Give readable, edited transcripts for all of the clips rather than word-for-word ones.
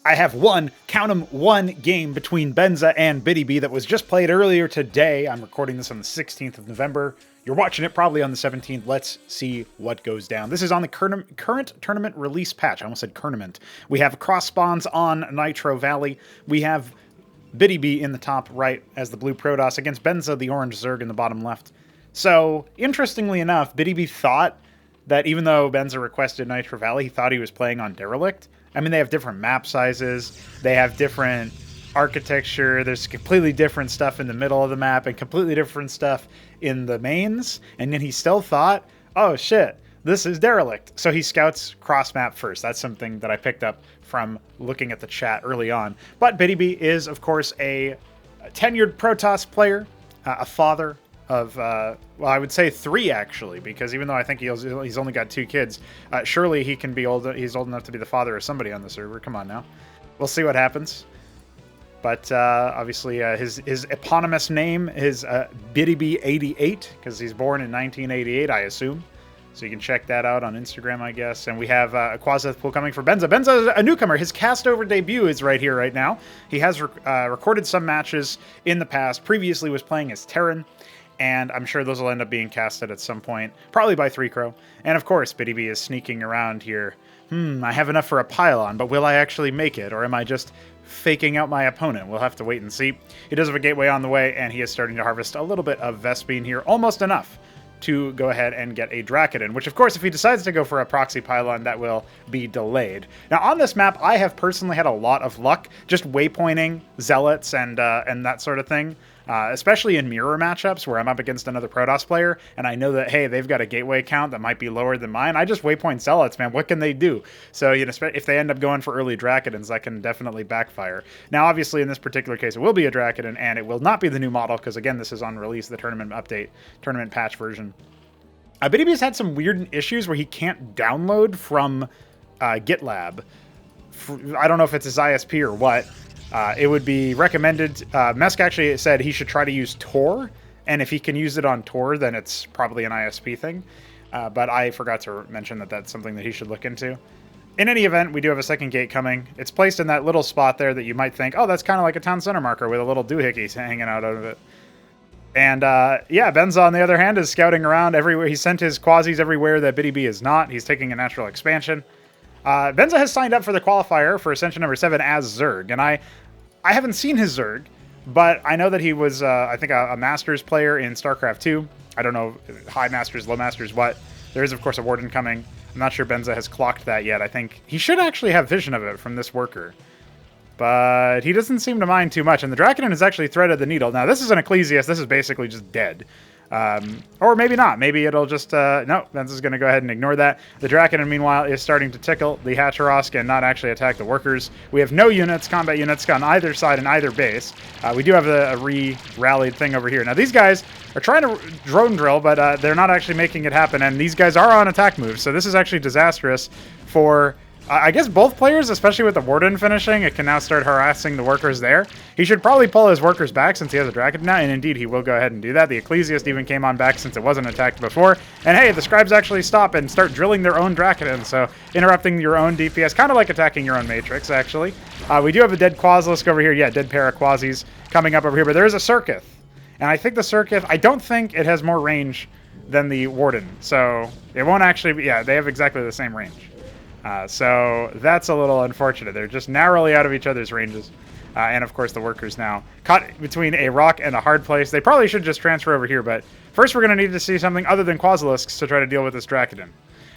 I have count 'em, one game between Benza and Btyb that was just played earlier today. I'm recording this on the 16th of November. You're watching it probably on the 17th. Let's see what goes down. This is on the current tournament release patch. I almost said tournament. We have cross spawns on Nitro Valley. We have Btyb in the top right as the blue Protoss against Benza, the orange Zerg, in the bottom left. So, interestingly enough, Btyb thought that even though Benza requested Nitro Valley, he thought he was playing on Derelict. I mean, they have different map sizes, they have different architecture, there's completely different stuff in the middle of the map and completely different stuff in the mains, and then he still thought, oh shit, this is Derelict. So he scouts cross-map first. That's something that I picked up from looking at the chat early on. But Btyb is, of course, a tenured Protoss player, a father of, well, I would say 3 actually, because even though I think he's only got 2 kids, surely he can be old. He's old enough to be the father of somebody on the server. Come on now, we'll see what happens. But obviously, his eponymous name is Btyb88 because he's born in 1988, I assume. So you can check that out on Instagram, I guess. And we have a Quasith pool coming for Benza. Benza is a newcomer. His cast over debut is right here, right now. He has recorded some matches in the past. Previously was playing as Terran. And I'm sure those will end up being casted at some point, probably by 3Crow. And of course, Btyb is sneaking around here. I have enough for a pylon, but will I actually make it? Or am I just faking out my opponent? We'll have to wait and see. He does have a gateway on the way, and he is starting to harvest a little bit of Vespene here. Almost enough to go ahead and get a Drakiden, which of course, if he decides to go for a proxy pylon, that will be delayed. Now on this map, I have personally had a lot of luck just waypointing zealots and that sort of thing. Especially in mirror matchups where I'm up against another Protoss player and I know that, hey, they've got a gateway count that might be lower than mine. I just waypoint zealots, man. What can they do? So, you know, if they end up going for early Drakidens, that can definitely backfire. Now, obviously, in this particular case, it will be a Drakiden and it will not be the new model because, again, this is on release, the tournament update, tournament patch version. Btyb has had some weird issues where he can't download from GitLab. I don't know if it's his ISP or what. It would be recommended. Mesk actually said he should try to use Tor, and if he can use it on Tor, then it's probably an ISP thing. But I forgot to mention that that's something that he should look into. In any event, we do have a second gate coming. It's placed in that little spot there that you might think, oh, that's kind of like a town center marker with a little doohickey hanging out of it. And yeah, Benza, on the other hand, is scouting around everywhere. He sent his quasis everywhere that Btyb is not. He's taking a natural expansion. Benza has signed up for the qualifier for Ascension number 7 as Zerg, and I haven't seen his Zerg, but I know that he was, I think, a Masters player in Starcraft 2. I don't know, High Masters, Low Masters, what. There is, of course, a Warden coming. I'm not sure Benza has clocked that yet. I think he should actually have vision of it from this worker. But he doesn't seem to mind too much, and the Drakiden has actually threaded the needle. Now, this is an Ecclesiast. This is basically just dead. Or maybe not. Maybe it'll just, no, Benza's going to go ahead and ignore that. The Drakiden, meanwhile, is starting to tickle the Hatcherosk and not actually attack the workers. We have no units, combat units, on either side and either base. We do have a re-rallied thing over here. Now, these guys are trying to drone drill, but they're not actually making it happen, and these guys are on attack moves, so this is actually disastrous for... I guess both players, especially with the Warden finishing, it can now start harassing the workers there. He should probably pull his workers back since he has a Drakiden now, and indeed he will go ahead and do that. The Ecclesiast even came on back since it wasn't attacked before. And hey, the Scribes actually stop and start drilling their own Drakiden, so interrupting your own DPS, kind of like attacking your own Matrix, actually. We do have a dead Quaslisk over here. Yeah, dead pair of Quasis coming up over here, but there is a Circuit. And I think the Circuit, I don't think it has more range than the Warden, so it won't actually be, yeah, they have exactly the same range. So that's a little unfortunate. They're just narrowly out of each other's ranges. And of course the workers now caught between a rock and a hard place. They probably should just transfer over here, but first we're going to need to see something other than Quasilisks to try to deal with this Drakiden.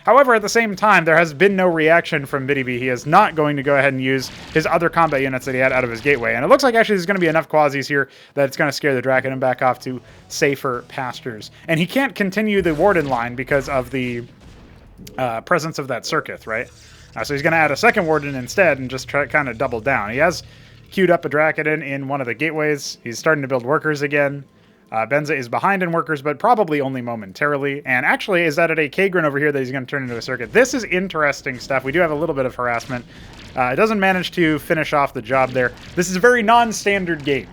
However, at the same time, there has been no reaction from Btyb. He is not going to go ahead and use his other combat units that he had out of his gateway. And it looks like actually there's going to be enough Quasis here that it's going to scare the Drakiden back off to safer pastures. And he can't continue the Warden line because of the presence of that Circuit, right? So he's going to add a second Warden instead and just try to kind of double down. He has queued up a Drakiden in one of the gateways. He's starting to build workers again. Benza is behind in workers, but probably only momentarily. And actually is added a Kagrin over here that he's going to turn into a Circuit. This is interesting stuff. We do have a little bit of harassment. It doesn't manage to finish off the job there. This is a very non-standard game.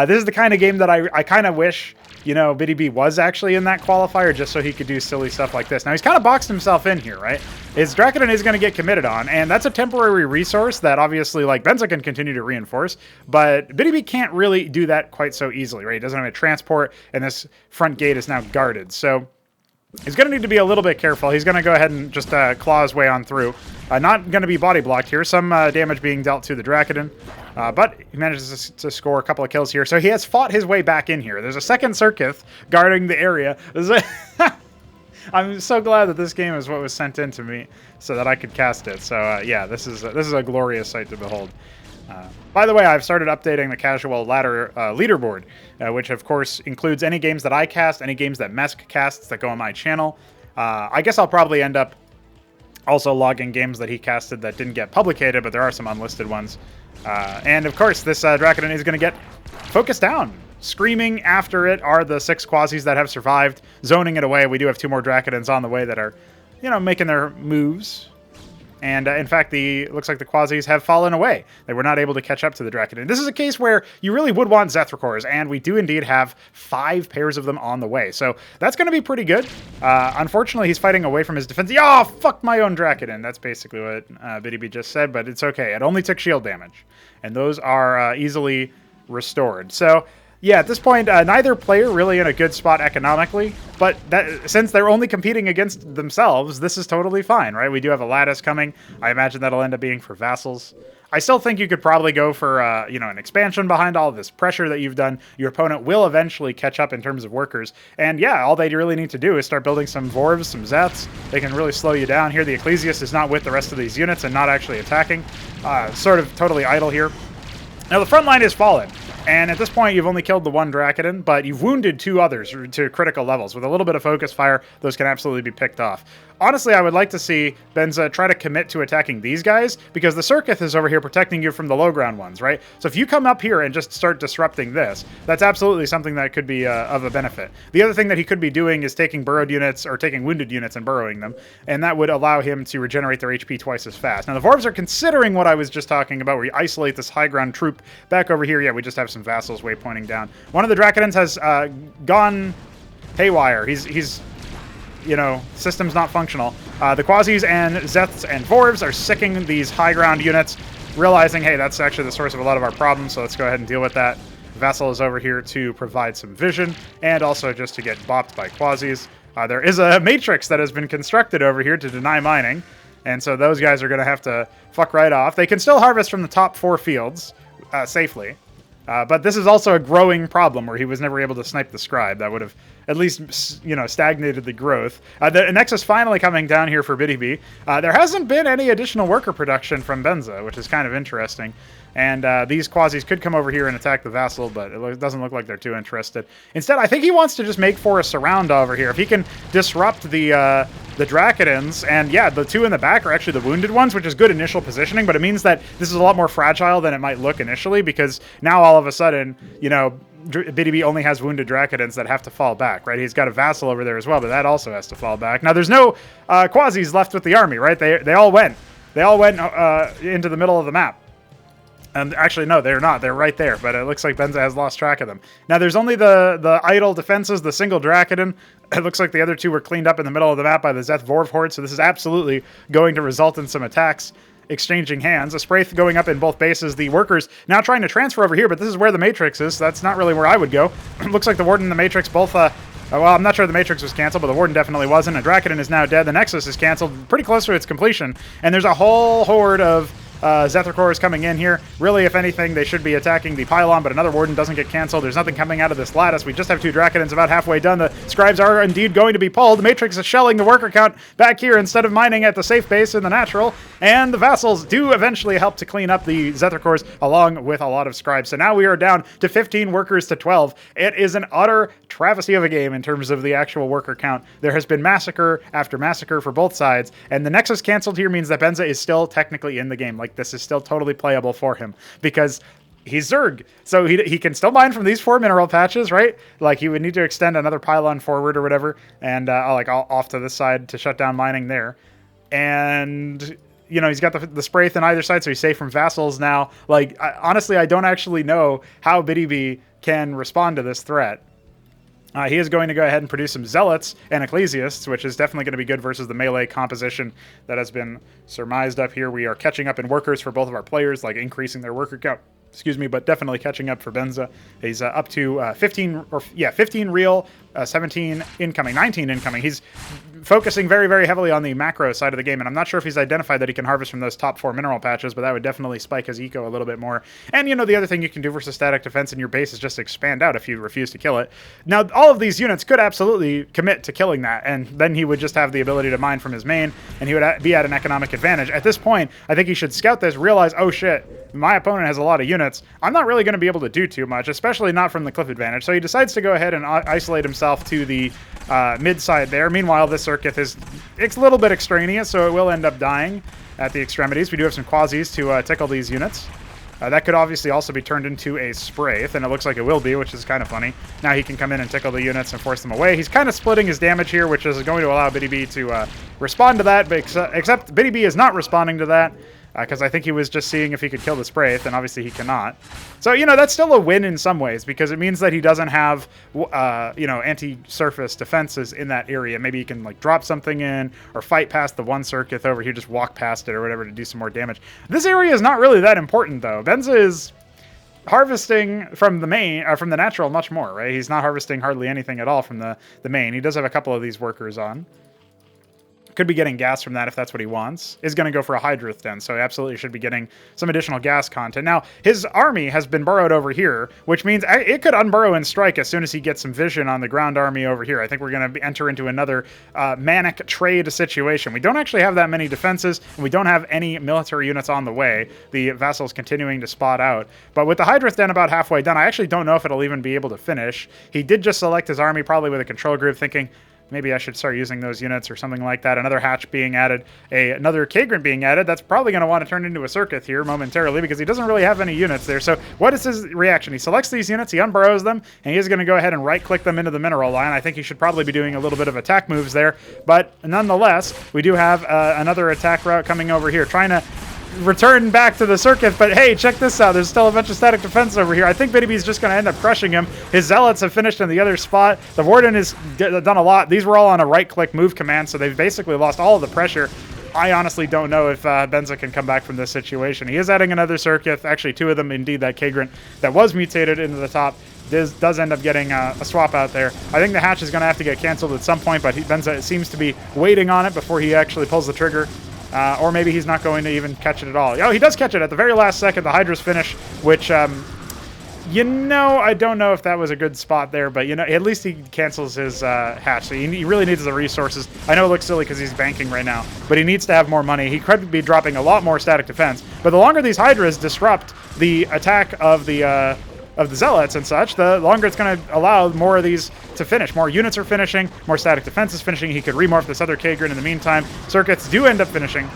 This is the kind of game that I kind of wish Btyb was actually in that qualifier just so he could do silly stuff like this. Now, he's kind of boxed himself in here, right? His Dracodon is going to get committed on, and that's a temporary resource that obviously, like, Benza can continue to reinforce, but Btyb can't really do that quite so easily, right? He doesn't have a transport, and this front gate is now guarded. So he's going to need to be a little bit careful. He's going to go ahead and just claw his way on through. Not going to be body blocked here. Some damage being dealt to the Dracodon. But he manages to score a couple of kills here. So he has fought his way back in here. There's a second Circuit guarding the area. I'm so glad that this game is what was sent in to me so that I could cast it. So yeah, this is a glorious sight to behold. By the way, I've started updating the casual ladder leaderboard, which of course includes any games that I cast, any games that Mesk casts that go on my channel. I guess I'll probably end up also logging games that he casted that didn't get publicated, but there are some unlisted ones. And of course, this Dracodon is going to get focused down. Screaming after it are the 6 Quasis that have survived, zoning it away. We do have 2 more Dracodons on the way that are, making their moves. And in fact, looks like the Quasis have fallen away. They were not able to catch up to the Dracodon. This is a case where you really would want Zethrakors, and we do indeed have 5 pairs of them on the way. So that's going to be pretty good. Unfortunately, he's fighting away from his defense. Oh, fuck my own Dracodon. That's basically what Btyb just said, but it's okay. It only took shield damage, and those are easily restored. So yeah, at this point, neither player really in a good spot economically, but since they're only competing against themselves, this is totally fine, right? We do have a Lattice coming. I imagine that'll end up being for vassals. I still think you could probably go for, an expansion behind all of this pressure that you've done. Your opponent will eventually catch up in terms of workers. And yeah, all they really need to do is start building some Vorvs, some Zeths. They can really slow you down here. The Ecclesiast is not with the rest of these units and not actually attacking. Sort of totally idle here. Now, the front line is fallen. And at this point, you've only killed the 1 Dracodon, but you've wounded 2 others to critical levels. With a little bit of focus fire, those can absolutely be picked off. Honestly, I would like to see Benza try to commit to attacking these guys, because the Circuit is over here protecting you from the low ground ones, right? So if you come up here and just start disrupting this, that's absolutely something that could be of a benefit. The other thing that he could be doing is taking burrowed units, or taking wounded units and burrowing them, and that would allow him to regenerate their HP twice as fast. Now, the Vorvs are considering what I was just talking about, where you isolate this high ground troop back over here. Yeah, we just have some vassals waypointing down. One of the Dracodons has gone haywire. He's system's not functional. The Quasis and Zeths and Vorvs are sicking these high ground units, realizing, hey, that's actually the source of a lot of our problems, so let's go ahead and deal with that. Vassal is over here to provide some vision, and also just to get bopped by Quasis. There is a matrix that has been constructed over here to deny mining, and so those guys are going to have to fuck right off. They can still harvest from the top 4 fields safely. But this is also a growing problem where he was never able to snipe the scribe. That would have at least, stagnated the growth. The Nexus finally coming down here for Btyb. There hasn't been any additional worker production from Benza, which is kind of interesting. And these Quasis could come over here and attack the vassal, but it doesn't look like they're too interested. Instead, I think he wants to just make for a surround over here. If he can disrupt the Dracodons, and yeah, the 2 in the back are actually the wounded ones, which is good initial positioning, but it means that this is a lot more fragile than it might look initially, because now all of a sudden, Btyb only has wounded Dracodons that have to fall back, right? He's got a vassal over there as well, but that also has to fall back. Now, there's no Quasis left with the army, right? They all went. They all went into the middle of the map. Actually, no, they're not. They're right there, but it looks like Benza has lost track of them. Now, there's only the idle defenses, the single Dracodon. It looks like the other 2 were cleaned up in the middle of the map by the Zeth Vorv horde, so this is absolutely going to result in some attacks exchanging hands. A Spraith going up in both bases. The workers now trying to transfer over here, but this is where the Matrix is, so that's not really where I would go. Looks like the Warden and the Matrix both... well, I'm not sure the Matrix was canceled, but the Warden definitely wasn't. A Dracodon is now dead. The Nexus is canceled, pretty close to its completion, and there's a whole horde of Zethrakors coming in here. Really, if anything, they should be attacking the pylon, but another Warden doesn't get canceled. There's nothing coming out of this lattice. We just have 2 Dracodons about halfway done. The Scribes are indeed going to be pulled. The Matrix is shelling the worker count back here instead of mining at the safe base in the natural, and the Vassals do eventually help to clean up the Zethrakors along with a lot of Scribes. So now we are down to 15 workers to 12. It is an utter travesty of a game in terms of the actual worker count. There has been massacre after massacre for both sides, and the Nexus canceled here means that Benza is still technically in the game. Like, this is still totally playable for him because he's Zerg. So he can still mine from these 4 mineral patches, right? Like, he would need to extend another pylon forward or whatever, and off to this side to shut down mining there. And he's got the Spraith on either side, so he's safe from vassals now. Like, honestly, I don't actually know how Btyb can respond to this threat. He is going to go ahead and produce some Zealots and Ecclesiasts, which is definitely going to be good versus the melee composition that has been surmised up here. We are catching up in workers for both of our players, like increasing their worker count. Excuse me, but definitely catching up for Benza. He's up to 15 real, 17 incoming, 19 incoming. He's focusing very, very heavily on the macro side of the game, and I'm not sure if he's identified that he can harvest from those top 4 mineral patches, but that would definitely spike his eco a little bit more. And, you know, the other thing you can do versus static defense in your base is just expand out if you refuse to kill it. Now, all of these units could absolutely commit to killing that, and then he would just have the ability to mine from his main, and he would be at an economic advantage. At this point, I think he should scout this, realize, oh shit, my opponent has a lot of units. I'm not really going to be able to do too much, especially not from the cliff advantage. So he decides to go ahead and isolate himself to the mid side there. Meanwhile, this circuit it's a little bit extraneous, so it will end up dying at the extremities. We do have some quasis to tickle these units. That could obviously also be turned into a Spraith, and it looks like it will be, which is kind of funny. Now he can come in and tickle the units and force them away. He's kind of splitting his damage here, which is going to allow Btyb to respond to that, but except Btyb is not responding to that, because I think he was just seeing if he could kill the Spraith, and obviously he cannot. So, you know, that's still a win in some ways, because it means that he doesn't have, you know, anti-surface defenses in that area. Maybe he can, like, drop something in, or fight past the one circuit over here, just walk past it or whatever to do some more damage. This area is not really that important, though. Benza is harvesting from the main, from the natural much more, right? He's not harvesting hardly anything at all from the main. He does have a couple of these workers on. Could be getting gas from that if that's what he wants. Is going to go for a Hydrith Den, so he absolutely should be getting some additional gas content. Now, his army has been burrowed over here, which means it could unburrow and strike as soon as he gets some vision on the ground army over here. I think we're going to enter into another manic trade situation. We don't actually have that many defenses, and we don't have any military units on the way. The vassal's continuing to spot out. But with the Hydrith Den about halfway done, I actually don't know if it'll even be able to finish. He did just select his army, probably with a control group, thinking, maybe I should start using those units or something like that. Another hatch being added, another Kagrant being added. That's probably going to want to turn into a circuit here momentarily because he doesn't really have any units there. So what is his reaction? He selects these units, he unburrows them, and he is going to go ahead and right-click them into the mineral line. I think he should probably be doing a little bit of attack moves there. But nonetheless, we do have another attack route coming over here, trying to return back to the circuit, but hey, check this out. There's still a bunch of static defense over here. I think Btyb is just going to end up crushing him. His Zealots have finished in the other spot. The Warden has done a lot. These were all on a right-click move command, so they've basically lost all of the pressure. I honestly don't know if Benza can come back from this situation. He is adding another circuit. Actually, 2 of them, indeed, that Kagrant that was mutated into the top does end up getting a swap out there. I think the hatch is going to have to get canceled at some point, but Benza seems to be waiting on it before he actually pulls the trigger. Or maybe he's not going to even catch it at all. Oh, he does catch it at the very last second. The Hydra's finish, which, you know, I don't know if that was a good spot there, but, you know, at least he cancels his hatch. So he really needs the resources. I know it looks silly because he's banking right now, but he needs to have more money. He could be dropping a lot more static defense. But the longer these Hydras disrupt the attack of the Zealots and such, the longer it's going to allow more of these to finish. More units are finishing, more static defense is finishing. He could remorph this other Kagrant in the meantime. Circuits do end up finishing,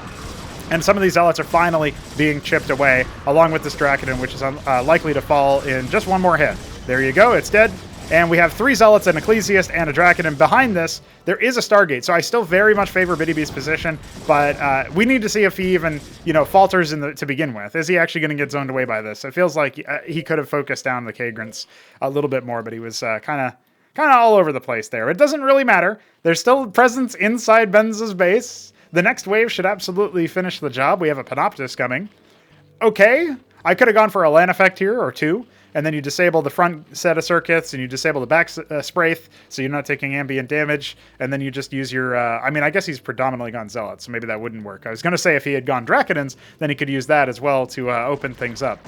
and some of these Zealots are finally being chipped away, along with this Dracoden, which is likely to fall in just one more hit. There you go, it's dead. And we have 3 Zealots, an Ecclesiast, and a Dracoden. Behind this, there is a Stargate, so I still very much favor Btyb's position, but we need to see if he even, you know, falters to begin with. Is he actually going to get zoned away by this? It feels like he could have focused down the Kagrants a little bit more, but he was kind of all over the place there. It doesn't really matter. There's still presence inside Benza's base. The next wave should absolutely finish the job. We have a Panoptis coming. Okay, I could have gone for a land effect here, or 2. And then you disable the front set of circuits, and you disable the back Spraith, so you're not taking ambient damage. And then you just use your, I mean, I guess he's predominantly gone Zealots, so maybe that wouldn't work. I was going to say if he had gone Dracodens, then he could use that as well to open things up.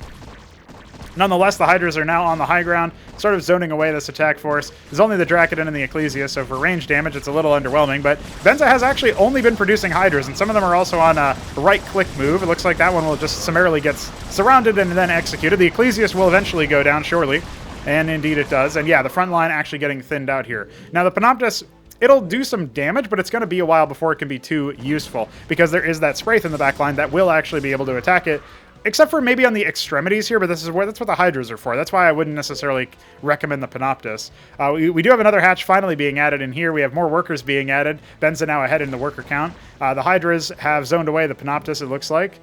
Nonetheless, the Hydras are now on the high ground, sort of zoning away this attack force. There's only the Dracoden and the Ecclesia, so for range damage, it's a little underwhelming, but Benza has actually only been producing Hydras, and some of them are also on a right-click move. It looks like that one will just summarily get surrounded and then executed. The Ecclesiast will eventually go down, surely, and indeed it does. And yeah, the front line actually getting thinned out here. Now, the Panoptis, it'll do some damage, but it's going to be a while before it can be too useful, because there is that Spraith in the back line that will actually be able to attack it, except for maybe on the extremities here, but that's what the Hydras are for. That's why I wouldn't necessarily recommend the Panoptis. We do have another hatch finally being added in here. We have more workers being added. Benza now ahead in the worker count. The Hydras have zoned away the Panoptis, it looks like.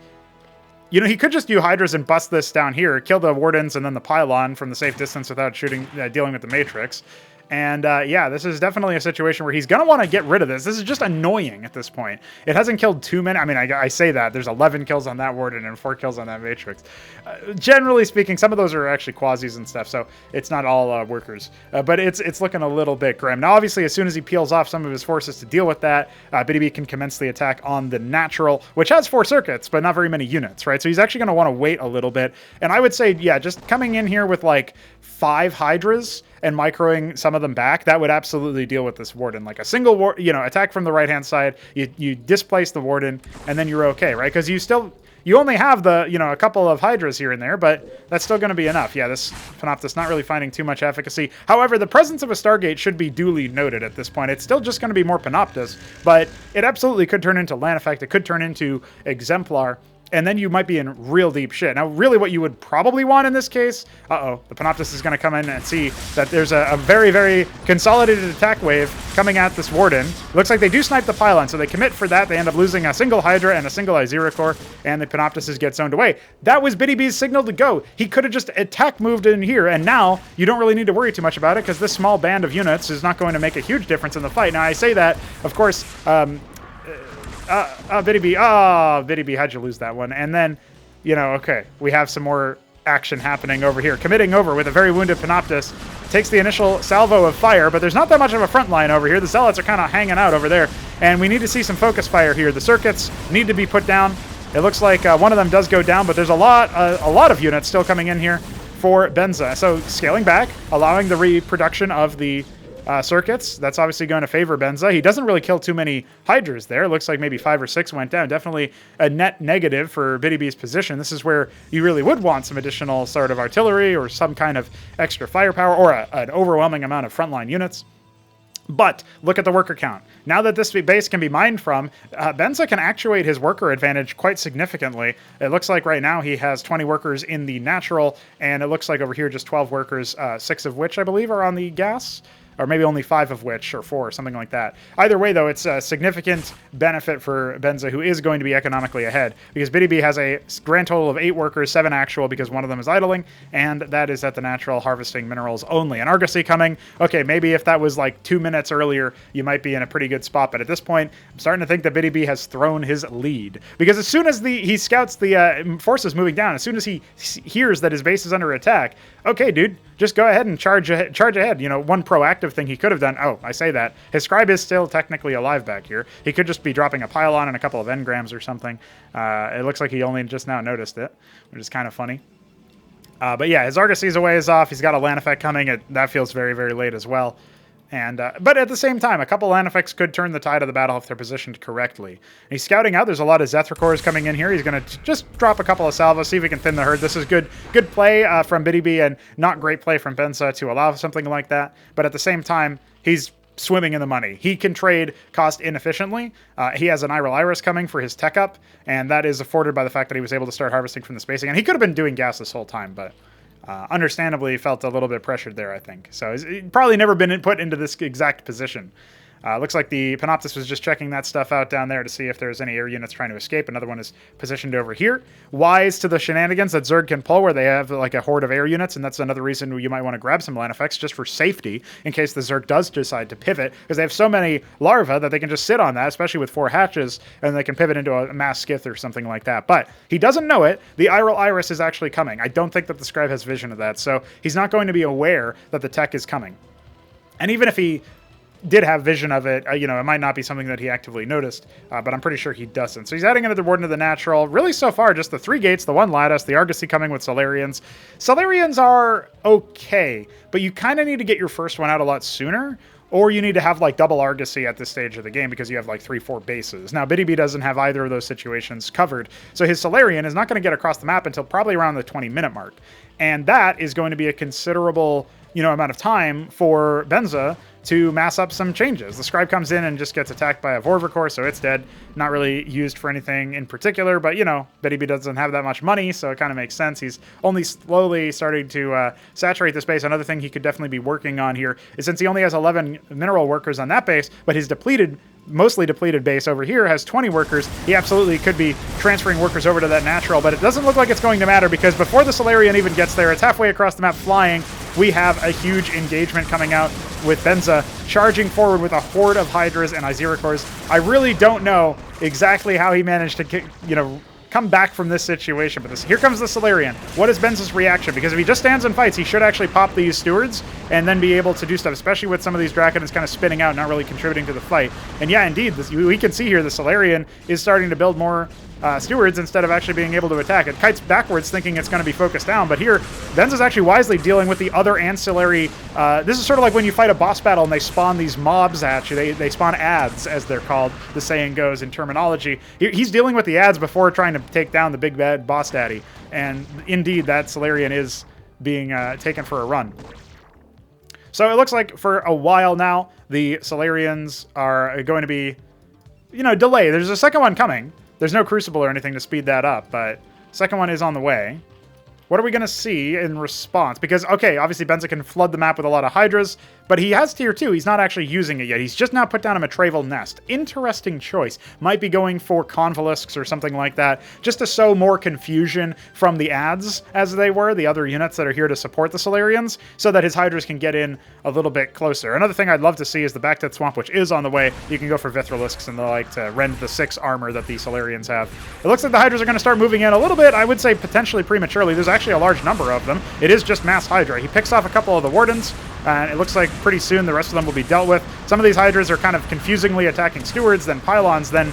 You know, he could just do Hydras and bust this down here, kill the Wardens and then the Pylon from the safe distance without dealing with the Matrix. And yeah, this is definitely a situation where he's going to want to get rid of this. This is just annoying at this point. It hasn't killed too many. I mean, I say that. There's 11 kills on that Warden and 4 kills on that Matrix. Generally speaking, some of those are actually quasis and stuff, so it's not all workers. But it's looking a little bit grim. Now, obviously, as soon as he peels off some of his forces to deal with that, Btyb can commence the attack on the natural, which has 4 circuits, but not very many units, right? So he's actually going to want to wait a little bit. And I would say, yeah, just coming in here with like 5 Hydras and microing some of them back, that would absolutely deal with this Warden. Like a single, attack from the right-hand side, you displace the Warden, and then you're okay, right? Because you only have a couple of Hydras here and there, but that's still going to be enough. Yeah, this Panoptis not really finding too much efficacy. However, the presence of a Stargate should be duly noted at this point. It's still just going to be more Panoptis, but it absolutely could turn into Land Effect. It could turn into Exemplar. And then you might be in real deep shit. Now, really what you would probably want in this case, the Panoptis is going to come in and see that there's a very, very consolidated attack wave coming at this Warden. Looks like they do snipe the pylon, so they commit for that. They end up losing a single Hydra and a single Izira core, and the Panoptis get zoned away. That was Btb's signal to go. He could have just attack moved in here, and now you don't really need to worry too much about it because this small band of units is not going to make a huge difference in the fight. Now, I say that, of course, Btyb, how'd you lose that one? And then, okay, we have some more action happening over here. Committing over with a very wounded Panoptis. Takes the initial salvo of fire, but there's not that much of a front line over here. The Zealots are kind of hanging out over there, and we need to see some focus fire here. The circuits need to be put down. It looks like one of them does go down, but there's a lot of units still coming in here for Benza. So scaling back, allowing the reproduction of the circuits. That's obviously going to favor Benza. He doesn't really kill too many Hydras there. It looks like maybe 5 or 6 went down. Definitely a net negative for Btb's position. This is where you really would want some additional sort of artillery or some kind of extra firepower or an overwhelming amount of frontline units. But look at the worker count. Now that this base can be mined from, Benza can actuate his worker advantage quite significantly. It looks like right now he has 20 workers in the natural, and it looks like over here just 12 workers, 6 of which I believe are on the gas. Or maybe only 5 of which, or 4, something like that. Either way, though, it's a significant benefit for Benza, who is going to be economically ahead, because Btyb has a grand total of 8 workers, 7 actual, because one of them is idling, and that is at the natural harvesting minerals only. And Argosy coming, okay, maybe if that was like 2 minutes earlier, you might be in a pretty good spot, but at this point, I'm starting to think that Btyb has thrown his lead. Because as soon as he scouts the forces moving down, as soon as he hears that his base is under attack, okay, dude, just go ahead and charge ahead. One proactive thing he could have done. Oh, I say that. His scribe is still technically alive back here. He could just be dropping a pylon and a couple of engrams or something. It looks like he only just now noticed it, which is kind of funny. But yeah, his Argosy's a ways off. He's got a land effect coming. That feels very, very late as well. And but at the same time, a couple land effects could turn the tide of the battle if they're positioned correctly. And he's scouting out. There's a lot of Zethra coming in here. He's going to just drop a couple of salvos, see if he can thin the herd. This is good play from Btyb and not great play from Benza to allow something like that. But at the same time, he's swimming in the money. He can trade cost inefficiently. He has an Iris coming for his tech up, and that is afforded by the fact that he was able to start harvesting from the spacing. And he could have been doing gas this whole time, but understandably felt a little bit pressured there, I think. So he's probably never been put into this exact position. Looks like the Panoptis was just checking that stuff out down there to see if there's any air units trying to escape. Another one is positioned over here. Wise to the shenanigans that Zerg can pull where they have like a horde of air units, and that's another reason you might want to grab some land effects just for safety in case the Zerg does decide to pivot, because they have so many larvae that they can just sit on that, especially with 4 hatches, and they can pivot into a mass skith or something like that. But he doesn't know it. The Iris is actually coming. I don't think that the scribe has vision of that, so he's not going to be aware that the tech is coming. And even if he did have vision of it, it might not be something that he actively noticed, but I'm pretty sure he doesn't. So he's adding another Warden to the natural. Really, so far, just the 3 gates, the 1 lattice, the Argosy coming with Solarians. Solarians are okay, but you kind of need to get your first one out a lot sooner, or you need to have like double Argosy at this stage of the game because you have like 3-4 bases. Now, Btyb doesn't have either of those situations covered, so his Solarian is not going to get across the map until probably around the 20-minute mark. And that is going to be a considerable amount of time for Benza to mass up some changes. The scribe comes in and just gets attacked by a Vorvicor, so it's dead. Not really used for anything in particular, but Btyb doesn't have that much money, so it kind of makes sense. He's only slowly starting to saturate the space. Another thing he could definitely be working on here is, since he only has 11 mineral workers on that base, but his mostly depleted base over here has 20 workers, he absolutely could be transferring workers over to that natural, but it doesn't look like it's going to matter because before the Solarian even gets there, it's halfway across the map flying, we have a huge engagement coming out with Benza charging forward with a horde of Hydras and Iziricors. I really don't know exactly how he managed to, come back from this situation. But here comes the Solarian. What is Benza's reaction? Because if he just stands and fights, he should actually pop these stewards and then be able to do stuff, especially with some of these Draconids kind of spinning out, not really contributing to the fight. And yeah, indeed, we can see here the Solarian is starting to build more stewards instead of actually being able to attack. It kites backwards thinking it's going to be focused down, but here Benza's actually wisely dealing with the other ancillary. This is sort of like when you fight a boss battle and they spawn these mobs at you. They spawn ads, as they're called, the saying goes in terminology. He's dealing with the ads before trying to take down the big bad boss daddy, and indeed that Solarian is being taken for a run. So it looks like for a while now the Solarians are going to be delayed. There's a second one coming. There's no Crucible or anything to speed that up, but second one is on the way. What are we going to see in response? Because, okay, obviously Benza can flood the map with a lot of Hydras, but he has tier 2. He's not actually using it yet. He's just now put down a Matraval Nest. Interesting choice. Might be going for Convolisks or something like that, just to sow more confusion from the ads, as they were, the other units that are here to support the Solarians, so that his Hydras can get in a little bit closer. Another thing I'd love to see is the Btyb Swamp, which is on the way. You can go for Vithrilisks and the like to rend the 6 armor that the Solarians have. It looks like the Hydras are going to start moving in a little bit. I would say potentially prematurely. There's actually a large number of them. It is just mass Hydra. He picks off a couple of the Wardens, and it looks like pretty soon the rest of them will be dealt with. Some of these Hydras are kind of confusingly attacking Stewards, then Pylons, then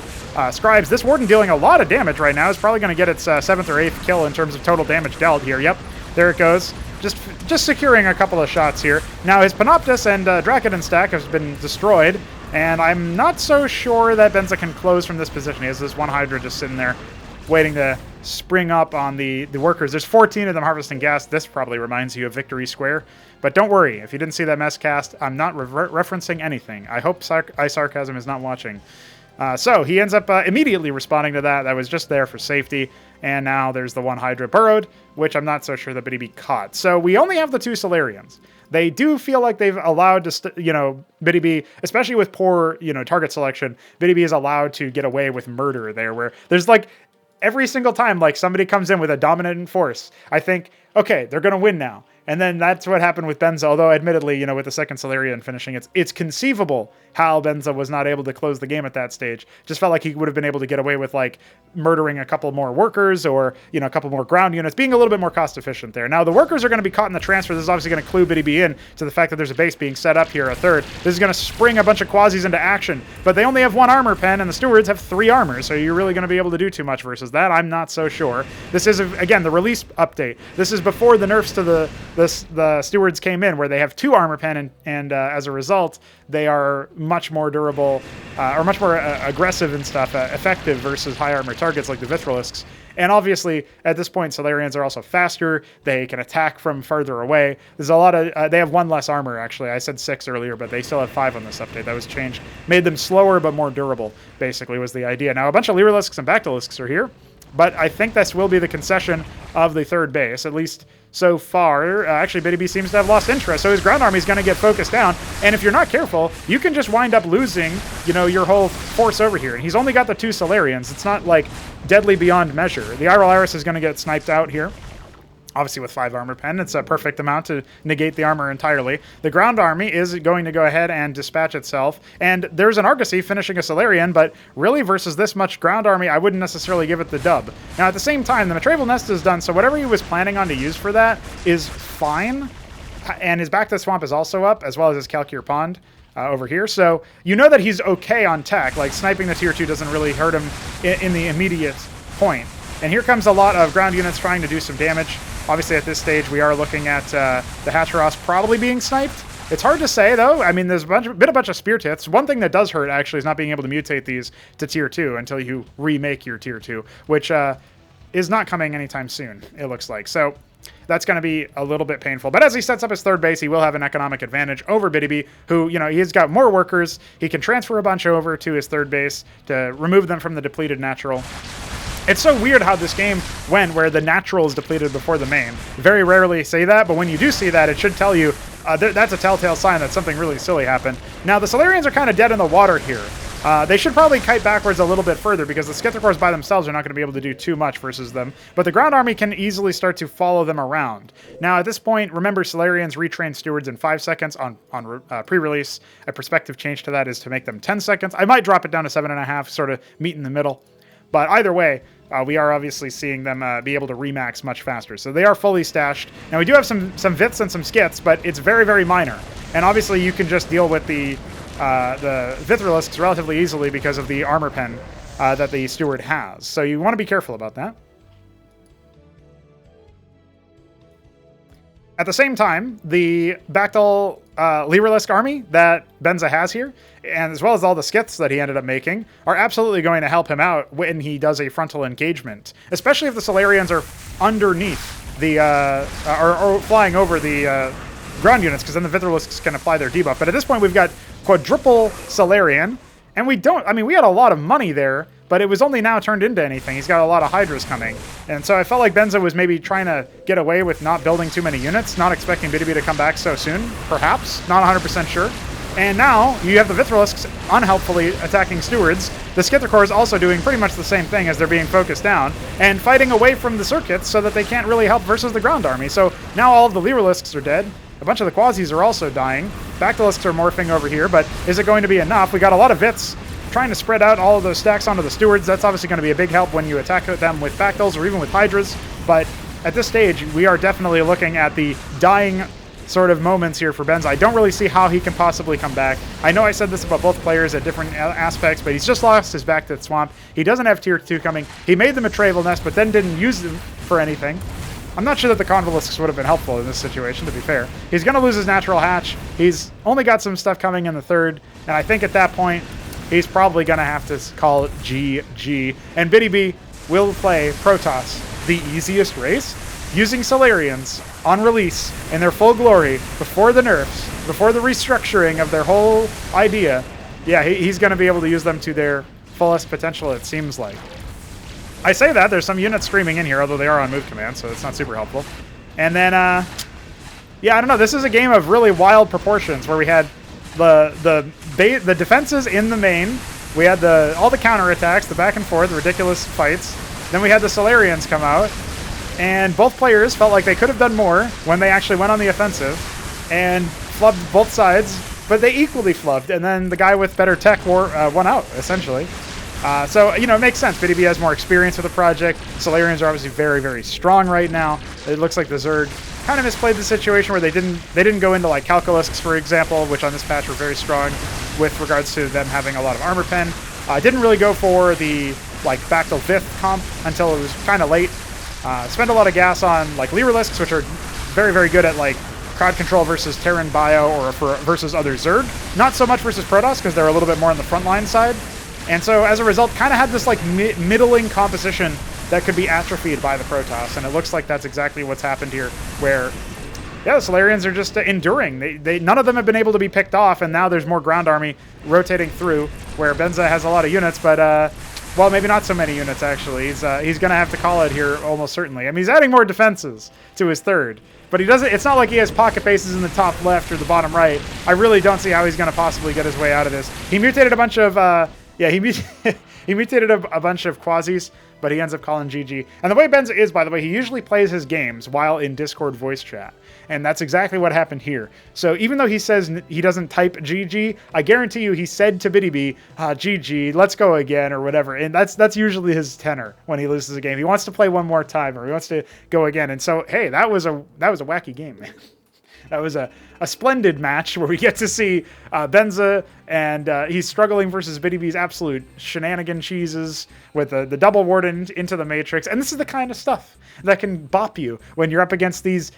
Scribes. This Warden dealing a lot of damage right now is probably going to get its 7th or 8th kill in terms of total damage dealt here. Yep, there it goes. Just securing a couple of shots here. Now his Panoptus and Dracodon stack has been destroyed, and I'm not so sure that Benza can close from this position. He has this one Hydra just sitting there waiting to spring up on the workers. There's 14 of them harvesting gas. This probably reminds you of Victory Square. But don't worry, if you didn't see that mess cast, I'm not referencing anything. I hope iSarcasm is not watching. So he ends up immediately responding to that. That was just there for safety. And now there's the one Hydra burrowed, which I'm not so sure that Btyb caught. So we only have the 2 Solarians. They do feel like they've allowed to, Btyb, especially with poor, target selection, Btyb is allowed to get away with murder there, where there's like, every single time, like, somebody comes in with a dominant force, I think, okay, they're going to win now. And then that's what happened with Benza, although admittedly, with the second Solarian finishing, it's conceivable how Benza was not able to close the game at that stage. Just felt like he would have been able to get away with, like, murdering a couple more workers or, a couple more ground units, being a little bit more cost efficient there. Now, the workers are going to be caught in the transfer. This is obviously going to clue Btyb in to the fact that there's a base being set up here, a third. This is going to spring a bunch of Quasis into action, but they only have 1 armor pen, and the Stewards have 3 armor, so you're really going to be able to do too much versus that. I'm not so sure. This is, again, the release update. This is before the nerfs to the Stewards came in, where they have 2 armor pen, and as a result, they are much more durable, or much more aggressive and stuff, effective versus high armor targets like the Vithrilisks. And obviously, at this point, Solarians are also faster. They can attack from further away. There's a lot of... they have 1 less armor, actually. I said 6 earlier, but they still have 5 on this update. That was changed. Made them slower, but more durable, basically, was the idea. Now, a bunch of Lyrilisks and Bactylisks are here, but I think this will be the concession of the third base, at least so far. Actually, Btyb seems to have lost interest, so his ground army is going to get focused down, and if you're not careful, you can just wind up losing, your whole force over here. And he's only got the 2 Solarians. It's not, like, deadly beyond measure. The Iral Iris is going to get sniped out here. Obviously, with 5 armor pen, it's a perfect amount to negate the armor entirely. The ground army is going to go ahead and dispatch itself, and there's an Argosy finishing a Solarian, but really versus this much ground army, I wouldn't necessarily give it the dub. Now, at the same time, the Matraval Nest is done, so whatever he was planning on to use for that is fine, and his Btyb Swamp is also up, as well as his Calcure Pond over here, so you know that he's okay on tech. Like, sniping the tier 2 doesn't really hurt him in the immediate point. And here comes a lot of ground units trying to do some damage. Obviously, at this stage, we are looking at the Hatteras probably being sniped. It's hard to say, though. I mean, there's a bunch of Spear Tiths. One thing that does hurt, actually, is not being able to mutate these to tier 2 until you remake your tier 2, which is not coming anytime soon, it looks like. So that's going to be a little bit painful. But as he sets up his third base, he will have an economic advantage over Btyb, who, he's got more workers. He can transfer a bunch over to his third base to remove them from the depleted natural. It's so weird how this game went, where the natural is depleted before the main. Very rarely say that, but when you do see that, it should tell you that's a telltale sign that something really silly happened. Now, the Solarians are kind of dead in the water here. They should probably kite backwards a little bit further because the Skither Cores by themselves are not going to be able to do too much versus them. But the ground army can easily start to follow them around. Now, at this point, remember, Solarians retrain stewards in 5 seconds on pre-release. A perspective change to that is to make them 10 seconds. I might drop it down to 7.5, sort of meet in the middle. But either way, we are obviously seeing them be able to remax much faster. So they are fully stashed. Now, we do have some Viths and some Skits, but it's very, very minor. And obviously, you can just deal with the Vithrilisks relatively easily because of the armor pen that the steward has. So you want to be careful about that. At the same time, the Bactyl Lyrilusk army that Benza has here, and as well as all the skits that he ended up making, are absolutely going to help him out when he does a frontal engagement, especially if the Solarians are underneath the, or flying over the ground units, because then the Vithrilisks can apply their debuff. But at this point, we've got quadruple Solarian, and we don't, I mean, we had a lot of money there, but it was only now turned into anything. He's got a lot of Hydras coming. And so I felt like Benza was maybe trying to get away with not building too many units, not expecting Btyb to come back so soon, perhaps, not 100% sure. And now you have the Vithrilisks unhelpfully attacking stewards. The Skither Corps is also doing pretty much the same thing as they're being focused down and fighting away from the circuits so that they can't really help versus the ground army. So now all of the Lyrilusks are dead. A bunch of the Quasis are also dying. Bactylisks are morphing over here, but is it going to be enough? We got a lot of Viths trying to spread out all of those stacks onto the stewards. That's obviously going to be a big help when you attack them with Bactyls or even with Hydras. But at this stage, we are definitely looking at the dying sort of moments here for Benza. I don't really see how he can possibly come back. I know I said this about both players at different aspects, but he's just lost his back to the swamp. He doesn't have tier 2 coming. He made them a Travel Nest, but then didn't use them for anything. I'm not sure that the Convolisks would have been helpful in this situation, to be fair. He's going to lose his natural hatch. He's only got some stuff coming in the third, and I think at that point, he's probably going to have to call it GG. And Btyb will play Protoss, the easiest race, using Solarians on release in their full glory before the nerfs, before the restructuring of their whole idea. Yeah, he's going to be able to use them to their fullest potential, it seems like. I say that, there's some units streaming in here, although they are on move command, so it's not super helpful. And then, yeah, I don't know, this is a game of really wild proportions where we had the defenses in the main, we had all the counterattacks, the back and forth, the ridiculous fights. Then we had the Solarians come out, and both players felt like they could have done more when they actually went on the offensive and flubbed both sides, but they equally flubbed, and then the guy with better tech won out, essentially. So, you know, it makes sense. Btyb has more experience with the project. Solarians are obviously very, very strong right now. It looks like the Zerg kind of misplayed the situation where they didn't go into, like, Calculisks, for example, which on this patch were very strong with regards to them having a lot of armor pen. Didn't really go for the, like, Bactyl Vith comp until it was kind of late. Spent a lot of gas on, like, Lyrilusks, which are very, very good at, like, crowd control versus Terran Bio or versus other Zerg. Not so much versus Protoss, because they're a little bit more on the frontline side. And so, as a result, kind of had this, like, middling composition that could be atrophied by the Protoss. And it looks like that's exactly what's happened here, where, yeah, the Solarians are just enduring. None of them have been able to be picked off, and now there's more ground army rotating through, where Benza has a lot of units, but, well, maybe not so many units, actually. He's going to have to call it here, almost certainly. I mean, he's adding more defenses to his third. But he doesn't. It's not like he has pocket bases in the top left or the bottom right. I really don't see how he's going to possibly get his way out of this. He mutated a bunch of... yeah, he mutated a bunch of Quasis, but he ends up calling GG. And the way Benza is, by the way, he usually plays his games while in Discord voice chat. And that's exactly what happened here. So even though he says he doesn't type GG, I guarantee you he said to Btyb, GG, let's go again, or whatever. And that's usually his tenor when he loses a game. He wants to play one more time, or he wants to go again. And so, hey, that was a wacky game, man. That was a splendid match where we get to see Benza, and he's struggling versus Btyb's absolute shenanigan cheeses with the double warden into the Matrix. And this is the kind of stuff that can bop you when you're up against these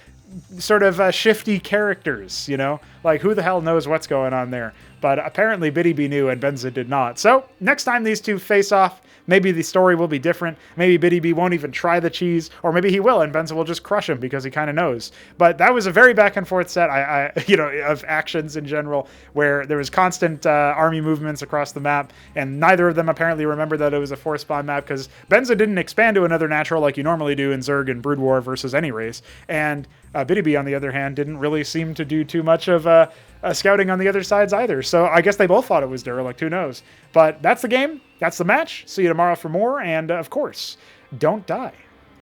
sort of shifty characters, you know? Like, who the hell knows what's going on there? But apparently Btyb knew and Benza did not. So, next time these two face off, maybe the story will be different. Maybe Btyb won't even try the cheese, or maybe he will, and Benza will just crush him because he kind of knows. But that was a very back and forth set, of actions in general, where there was constant army movements across the map, and neither of them apparently remembered that it was a 4-spawn map, because Benza didn't expand to another natural like you normally do in Zerg and Brood War versus any race, and Btyb, on the other hand, didn't really seem to do too much of scouting on the other sides either. So I guess they both thought it was derelict. Who knows? But that's the game. That's the match. See you tomorrow for more. And of course, don't die.